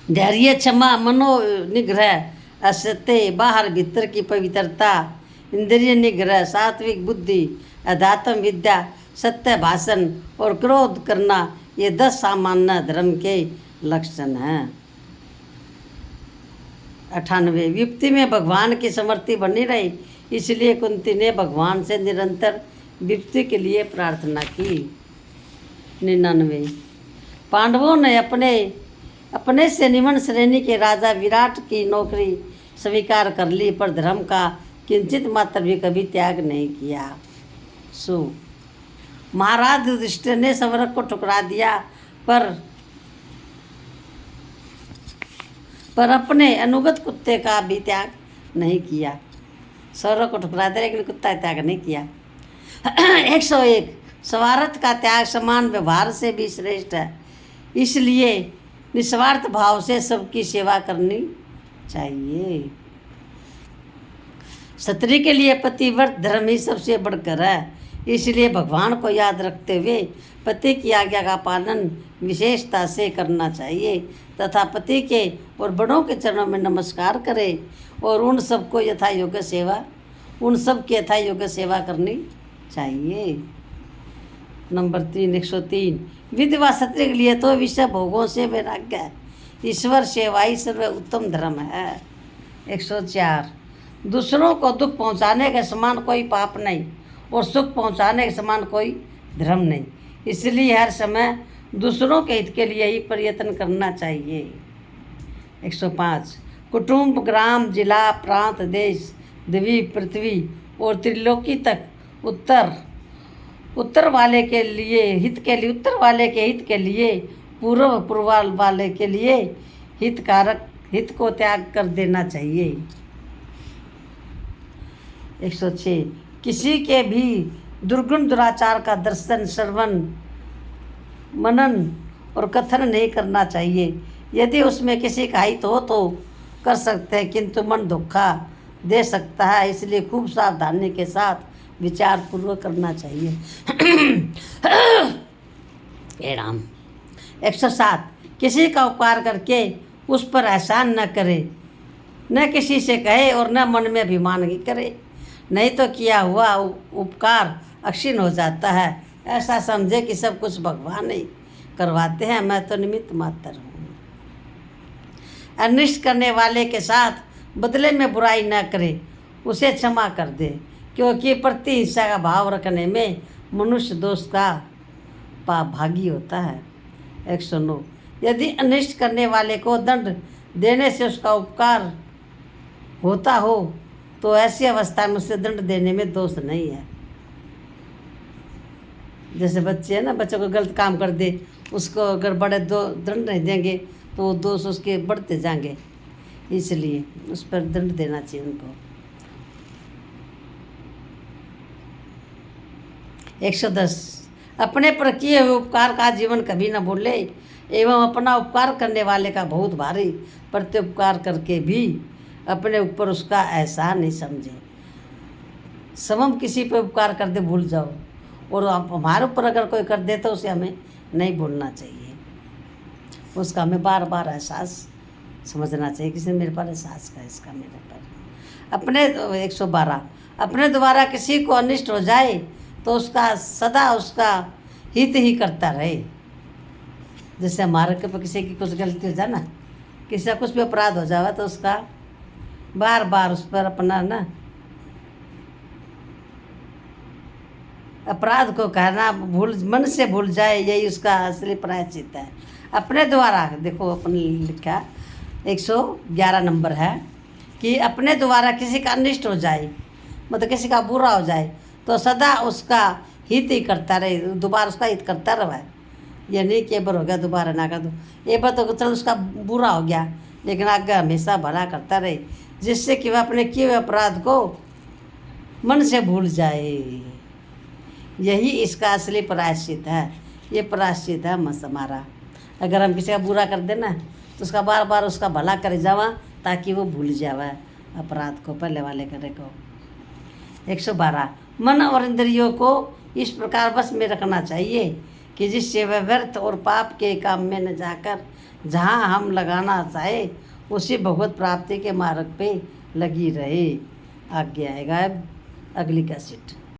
धैर्य, क्षमा, मनोनिग्रह, असत्य, बाहर भीतर की पवित्रता, इंद्रिय निग्रह, सात्विक बुद्धि, अध्यात्म विद्या, सत्य भाषण और क्रोध करना, ये 10 सामान्य धर्म के लक्षण हैं। 98 विपत्ति में भगवान की समृद्धि बनी रही, इसलिए कुंती ने भगवान से निरंतर विपत्ति के लिए प्रार्थना की। 99 पांडवों ने अपने से निम्न श्रेणी के राजा विराट की नौकरी स्वीकार कर ली, पर धर्म का किंचित मात्र भी कभी त्याग नहीं किया। महाराज युधिष्ठिर ने स्वर्ग को ठुकरा दिया, पर अपने अनुगत कुत्ते का भी त्याग नहीं किया। स्वर्ग को ठुकरा दिया लेकिन कुत्ता त्याग नहीं किया। 101 स्वार्थ का त्याग समान व्यवहार से भी श्रेष्ठ है, इसलिए निस्वार्थ भाव से सबकी सेवा करनी चाहिए। क्षत्रिय के लिए पतिव्रत धर्म ही सबसे बढ़कर है, इसलिए भगवान को याद रखते हुए पति की आज्ञा का पालन विशेषता से करना चाहिए तथा पति के और बड़ों के चरणों में नमस्कार करें और उन सबकी यथा योग्य सेवा करनी चाहिए। नंबर 3 103 विधवा क्षत्रिय के लिए तो विषय भोगों से वैराग्य है, ईश्वर सेवा ही सर्वोत्तम धर्म है। 104 दूसरों को दुख पहुंचाने के समान कोई पाप नहीं और सुख पहुंचाने के समान कोई धर्म नहीं, इसलिए हर समय दूसरों के हित के लिए ही प्रयत्न करना चाहिए। 105 कुटुंब, ग्राम, जिला, प्रांत, देश, द्वीप, पृथ्वी और त्रिलोकी तक उत्तर वाले के हित के लिए पूर्व वाले के लिए हित को त्याग कर देना चाहिए। 106 किसी के भी दुर्गुण दुराचार का दर्शन, श्रवण, मनन और कथन नहीं करना चाहिए। यदि उसमें किसी का हित हो तो कर सकते हैं, किंतु मन धोखा दे सकता है, इसलिए खूब सावधानी के साथ विचार पूर्वक करना चाहिए। हे राम। 107 किसी का उपकार करके उस पर एहसान न करे, न किसी से कहे और न मन में अभिमान ही करे, नहीं तो किया हुआ उपकार अक्षीण हो जाता है। ऐसा समझे कि सब कुछ भगवान ही करवाते हैं, मैं तो निमित्त मात्र हूँ। अनिष्ट करने वाले के साथ बदले में बुराई न करे, उसे क्षमा कर दे, क्योंकि प्रतिहिंसा का भाव रखने में मनुष्य दोष का भागी होता है। 109 यदि अनिष्ट करने वाले को दंड देने से उसका उपकार होता हो तो ऐसी अवस्था में उसे दंड देने में दोष नहीं है। जैसे बच्चे हैं ना, बच्चों को गलत काम कर दे, उसको अगर बड़े दंड नहीं देंगे तो वो दोष उसके बढ़ते जाएंगे, इसलिए उस पर दंड देना चाहिए उनको। 110 अपने पर किए हुए उपकार का जीवन कभी न भूले एवं अपना उपकार करने वाले का बहुत भारी प्रत्युपकार करके भी अपने ऊपर उसका एहसान नहीं समझे। समम किसी पर उपकार कर दे भूल जाओ, और हमारे ऊपर अगर कोई कर दे तो उसे हमें नहीं भूलना चाहिए, उसका हमें बार बार एहसास समझना चाहिए, किसी ने मेरे पर एहसास का इसका मेरे पर। अपने 112 अपने द्वारा किसी को अनिष्ट हो जाए तो उसका सदा उसका हित ही करता रहे। जैसे हमारे के पर किसी की कुछ गलती हो जाए ना, किसी का कुछ भी अपराध हो जाए तो उसका बार बार उस पर अपना ना अपराध को कहना मन से भूल जाए, यही उसका असली प्रायश्चित है। अपने द्वारा देखो, अपने लिखा 111 नंबर है कि अपने द्वारा किसी का अनिष्ट हो जाए, मतलब किसी का बुरा हो जाए तो सदा उसका हित ही करता रहे, दोबारा उसका हित करता रहे। ये नहीं कि एक बार हो गया दोबारा ना कर दो, एक बार तो चल उसका बुरा हो गया लेकिन आगे हमेशा भला करता रहे, जिससे कि वह अपने किए हुए अपराध को मन से भूल जाए। यही इसका असली प्रायश्चित है। ये प्रायश्चित है मस हमारा। अगर हम किसी का बुरा कर देना तो उसका बार बार उसका भला करे जावा, ताकि वो भूल जावे अपराध को, पहले वाले करे को। 112 मन और इंद्रियों को इस प्रकार बस में रखना चाहिए कि जिससे वह व्यर्थ और पाप के काम में न जाकर जहाँ हम लगाना चाहे उसी भगवत प्राप्ति के मार्ग पे लगी रहे। आज्ञा है गायब। अगली कैसेट।